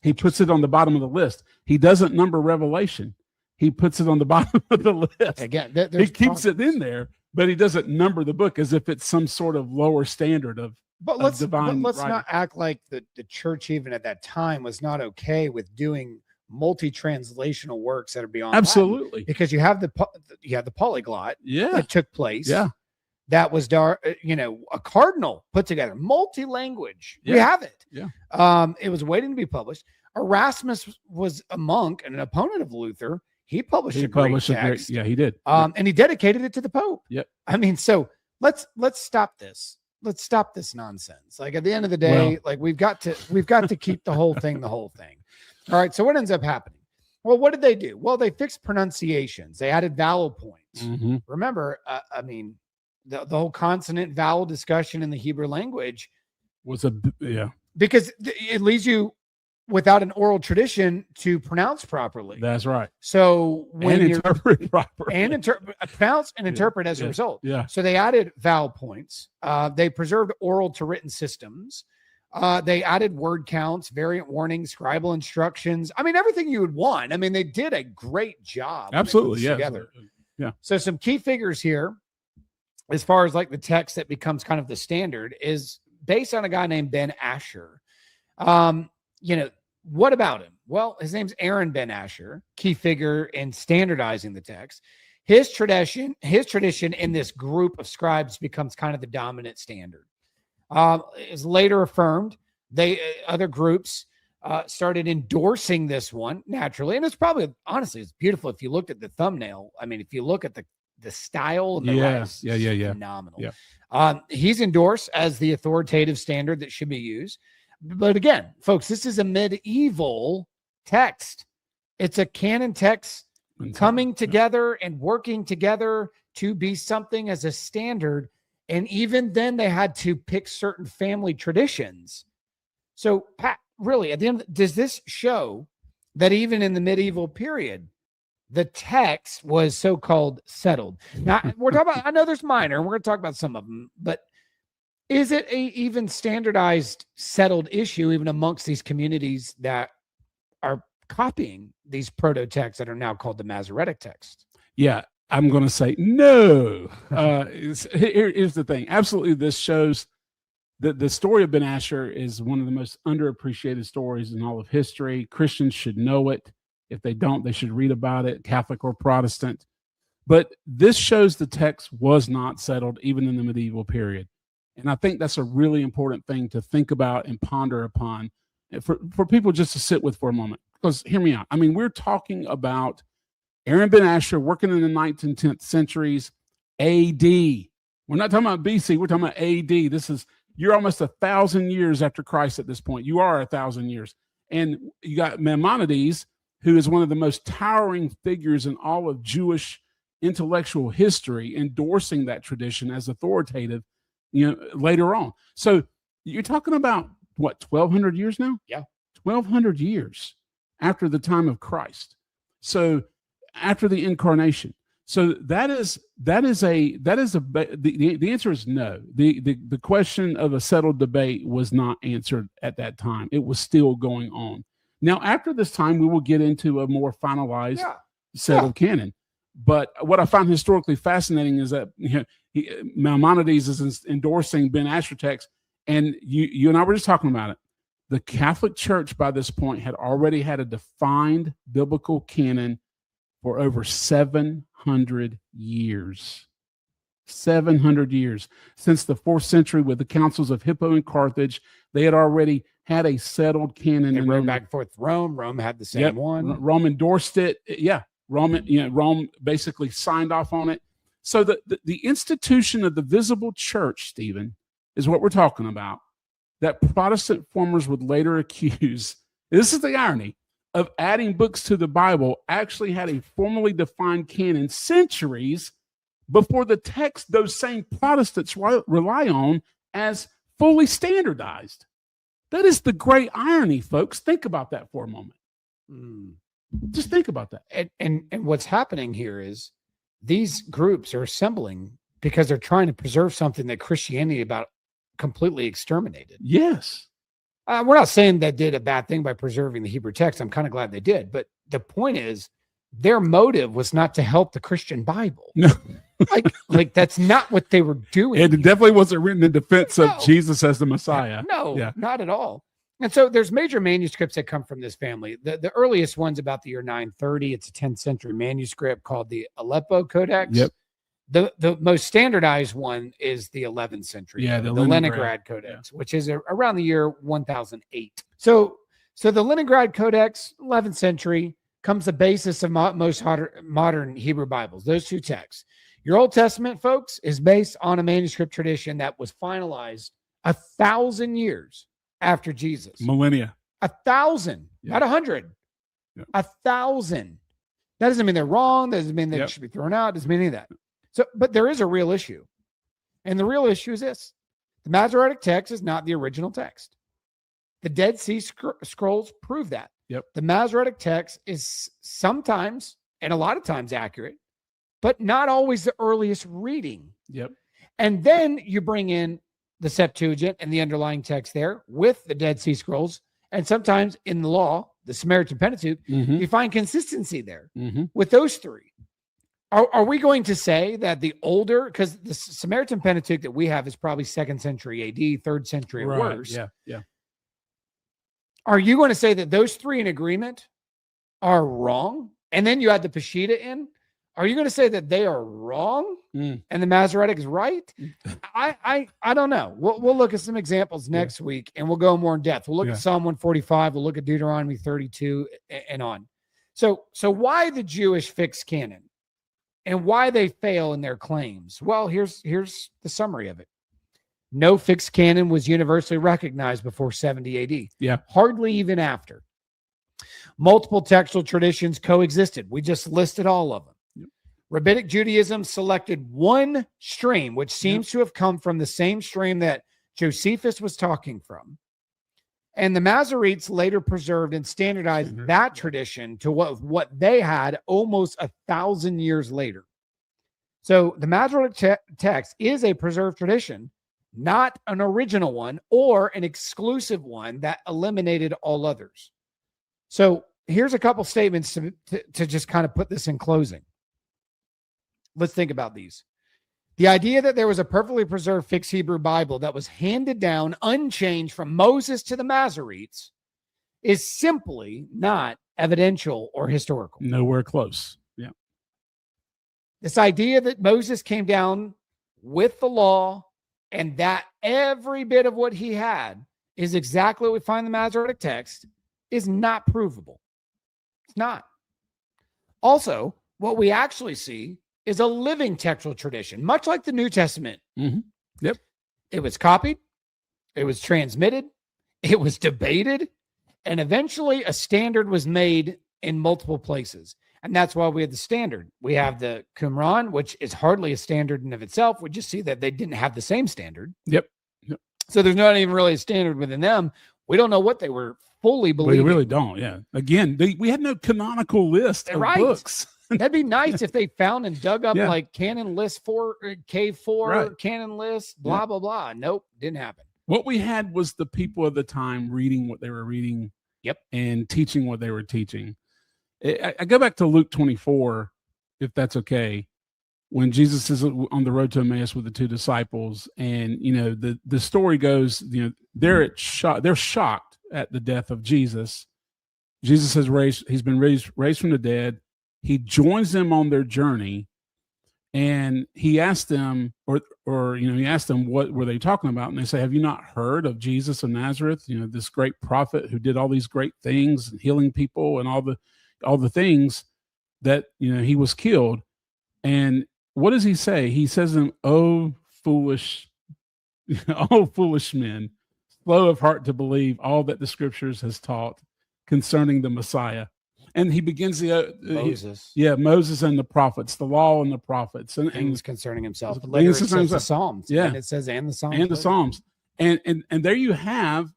He puts it on the bottom of the list. He doesn't number Revelation. He puts it on the bottom of the list. Again, he keeps it in there, but he doesn't number the book as if it's some sort of lower standard of divine. Let's not act like the church, even at that time, was not okay with doing multi-translational works that are beyond absolutely Latin, because you have the polyglot that took place. Yeah. That was a cardinal put together, multi-language. We have it. Yeah. It was waiting to be published. Erasmus was a monk and an opponent of Luther. He published a great text. Yeah, he did. And he dedicated it to the Pope. Yep. So let's stop this. Let's stop this nonsense. Like, at the end of the day, we've got to keep the whole thing. All right. So what ends up happening? Well, what did they do? Well, they fixed pronunciations. They added vowel points. Mm-hmm. Remember, the whole consonant vowel discussion in the Hebrew language was because because it leads you without an oral tradition to pronounce properly. That's right. So when you interpret properly pronounce and interpret as a result. Yeah. So they added vowel points. They preserved oral to written systems. They added word counts, variant warnings, scribal instructions. I mean, everything you would want. I mean, they did a great job. Absolutely. Yeah. Together. Yeah. So some key figures here, as far as like the text that becomes kind of the standard, is based on a guy named Ben Asher. What about him? Well, his name's Aaron Ben Asher, key figure in standardizing the text. His tradition in this group of scribes becomes kind of the dominant standard. Is later affirmed. Other groups started endorsing this one naturally, and it's probably, honestly, it's beautiful. If you looked at the thumbnail, I mean, if you look at the style and the writing, phenomenal. Yeah. He's endorsed as the authoritative standard that should be used. But again, folks, this is a medieval text. It's a canon text coming together and working together to be something as a standard. And even then they had to pick certain family traditions. So, Pat, really, at the end, does this show that even in the medieval period, the text was so-called settled? Now, we're talking about, I know there's minor, and we're going to talk about some of them, but is it a even standardized, settled issue even amongst these communities that are copying these proto-texts that are now called the Masoretic text? Yeah, I'm going to say no. Here's the thing. Absolutely, this shows that the story of Ben Asher is one of the most underappreciated stories in all of history. Christians should know it. If they don't, they should read about it, Catholic or Protestant. But this shows the text was not settled even in the medieval period. And I think that's a really important thing to think about and ponder upon for people just to sit with for a moment. Because hear me out. I mean, we're talking about Aaron Ben Asher working in the 9th and 10th centuries AD. We're not talking about BC. We're talking about AD. You're almost 1,000 years after Christ at this point. You are 1,000 years. And you got Maimonides, who is one of the most towering figures in all of Jewish intellectual history, endorsing that tradition as authoritative, later on. So you're talking about what, 1,200 years now? Yeah. 1,200 years after the time of Christ. So after the incarnation. So the answer is no. The question of a settled debate was not answered at that time. It was still going on. Now, after this time, we will get into a more finalized settled canon. But what I find historically fascinating is that Maimonides is endorsing Ben Asher text, and you and I were just talking about it. The Catholic Church by this point had already had a defined biblical canon for over 700 years. 700 years. Since the 4th century with the councils of Hippo and Carthage, they had already had a settled canon. And Rome back and forth. Rome had the same one. Rome endorsed it. Yeah. Rome basically signed off on it. So the institution of the visible church, Stephen, is what we're talking about, that Protestant formers would later accuse, this is the irony, of adding books to the Bible, actually had a formally defined canon centuries before the text those same Protestants rely on as fully standardized. That is the great irony, folks. Think about that for a moment. Just think about that. And what's happening here is these groups are assembling because they're trying to preserve something that Christianity about completely exterminated. Yes. We're not saying that did a bad thing by preserving the Hebrew text. I'm kind of glad they did. But the point is, their motive was not to help the Christian Bible. No. like that's not what they were doing. It definitely wasn't written in defense of Jesus as the Messiah. No, not at all. And so there's major manuscripts that come from this family. The earliest one's about the year 930. It's a 10th century manuscript called the Aleppo Codex. Yep. The most standardized one is the 11th century. Yeah, the Leningrad Codex, which is around the year 1008. So the Leningrad Codex, 11th century, comes the basis of most modern Hebrew Bibles. Those two texts. Your Old Testament, folks, is based on a manuscript tradition that was finalized 1,000 years after Jesus. Millennia. 1,000, not 100. 1,000. That doesn't mean they're wrong. That doesn't mean they should be thrown out. Doesn't mean any of that. So, but there is a real issue. And the real issue is this. The Masoretic text is not the original text. The Dead Sea Scrolls prove that. Yep. The Masoretic text is sometimes and a lot of times accurate, but not always the earliest reading. Yep. And then you bring in the Septuagint and the underlying text there with the Dead Sea Scrolls. And sometimes in the law, the Samaritan Pentateuch, you find consistency there with those three. Are we going to say that the older, because the Samaritan Pentateuch that we have is probably 2nd century AD, 3rd century at worst. Yeah, yeah. Are you going to say that those three in agreement are wrong? And then you add the Peshitta in. Are you going to say that they are wrong and the Masoretic is right? I don't know. We'll look at some examples next week and we'll go more in depth. We'll look at Psalm 145. We'll look at Deuteronomy 32 and on. So why the Jewish fixed canon and why they fail in their claims? Well, here's the summary of it. No fixed canon was universally recognized before 70 AD. Yeah. Hardly even after. Multiple textual traditions coexisted. We just listed all of them. Yep. Rabbinic Judaism selected one stream, which seems to have come from the same stream that Josephus was talking from. And the Masoretes later preserved and standardized that tradition to what they had almost 1,000 years later. So the Masoretic text is a preserved tradition, not an original one or an exclusive one that eliminated all others. So here's a couple statements to just kind of put this in closing. Let's think about these. The idea that there was a perfectly preserved fixed Hebrew Bible that was handed down unchanged from Moses to the Masoretes is simply not evidential or historical. Nowhere close. Yeah. This idea that Moses came down with the law and that every bit of what he had is exactly what we find in the Masoretic text is not provable. It's not. Also, what we actually see is a living textual tradition, much like the New Testament. Yep. It was copied, it was transmitted, it was debated, and eventually a standard was made in multiple places. And that's why we have the standard. We have the Qumran, which is hardly a standard in of itself. We just see that they didn't have the same standard. Yep. So there's not even really a standard within them. We don't know what they were fully believing. We really don't, yeah. Again, we had no canonical list of books. That'd be nice if they found and dug up like Canon list 4, K4, Canon list, blah, blah, blah. Nope, didn't happen. What we had was the people of the time reading what they were reading and teaching what they were teaching. I go back to Luke 24, if that's okay, when Jesus is on the road to Emmaus with the 2 disciples. And, the story goes, they're shocked at the death of Jesus. Jesus he's been raised from the dead. He joins them on their journey, and he asked them, he asked them, what were they talking about? And they say, have you not heard of Jesus of Nazareth? This great prophet who did all these great things and healing people and all the things that, he was killed. And what does he say? He says to them, oh, foolish men, slow of heart to believe all that the scriptures has taught concerning the Messiah. And he begins Moses. Moses and the prophets, the law and the prophets, and things concerning himself. But later it says the Psalms. Yeah, and it says and the Psalms. And the Psalms. And there you have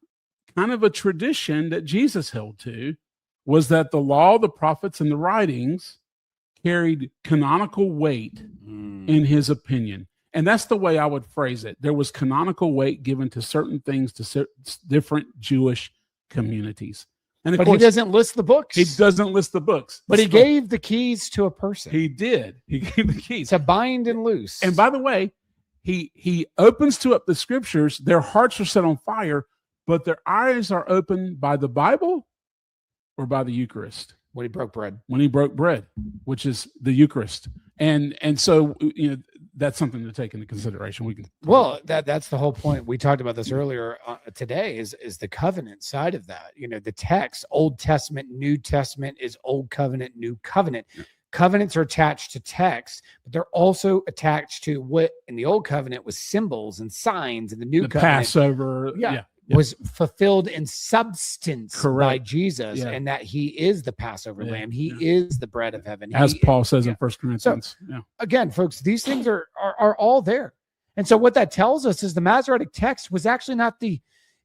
kind of a tradition that Jesus held to, was that the law, the prophets, and the writings carried canonical weight in his opinion. And that's the way I would phrase it. There was canonical weight given to certain things to different Jewish communities. And but course, he doesn't list the books. He doesn't list the books. But he gave the keys to a person. He did. He gave the keys. To bind and loose. And by the way, he opens up the scriptures. Their hearts are set on fire, but their eyes are opened by the Bible or by the Eucharist. When he broke bread. When he broke bread, which is the Eucharist. And so, that's something to take into consideration. That's the whole point. We talked about this earlier today is the covenant side of that. The text, Old Testament, New Testament is Old Covenant, New Covenant. Yeah. Covenants are attached to text, but they're also attached to what in the Old Covenant was symbols and signs, and the New Covenant. Passover. Was fulfilled in substance by Jesus, and that he is the Passover lamb. He is the bread of heaven. As Paul says in 1 Corinthians. So, again, folks, these things are all there. And so what that tells us is the Masoretic text was actually not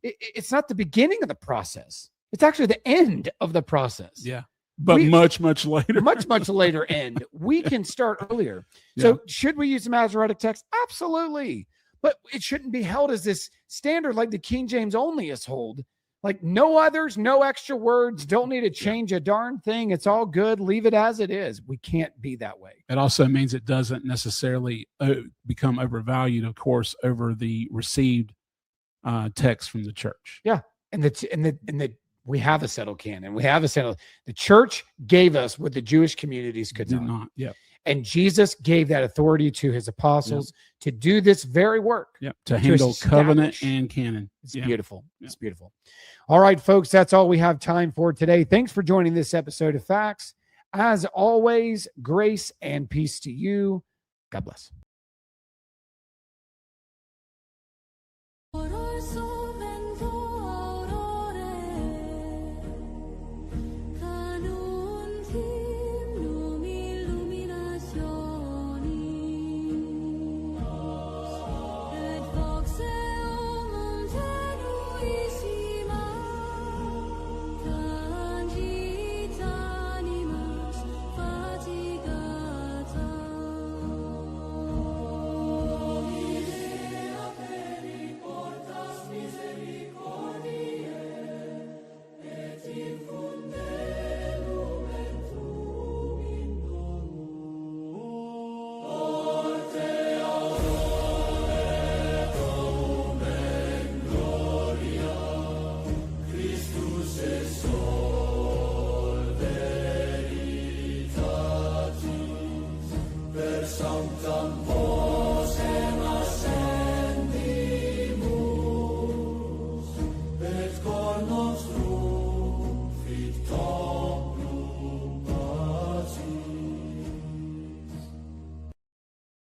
it's not the beginning of the process. It's actually the end of the process. Yeah. But much later. much later end. We can start earlier. Yeah. So should we use the Masoretic text? Absolutely. But it shouldn't be held as this standard like the King James onlyists hold. Like no others, no extra words, don't need to change a darn thing. It's all good. Leave it as it is. We can't be that way. It also means it doesn't necessarily become overvalued, of course, over the received text from the church. Yeah. And we have a settled canon. The church gave us what the Jewish communities could not. Yeah. And Jesus gave that authority to his apostles to do this very work. Yeah. To handle covenant and canon. It's beautiful. Yeah. It's beautiful. All right, folks, that's all we have time for today. Thanks for joining this episode of Facts. As always, grace and peace to you. God bless.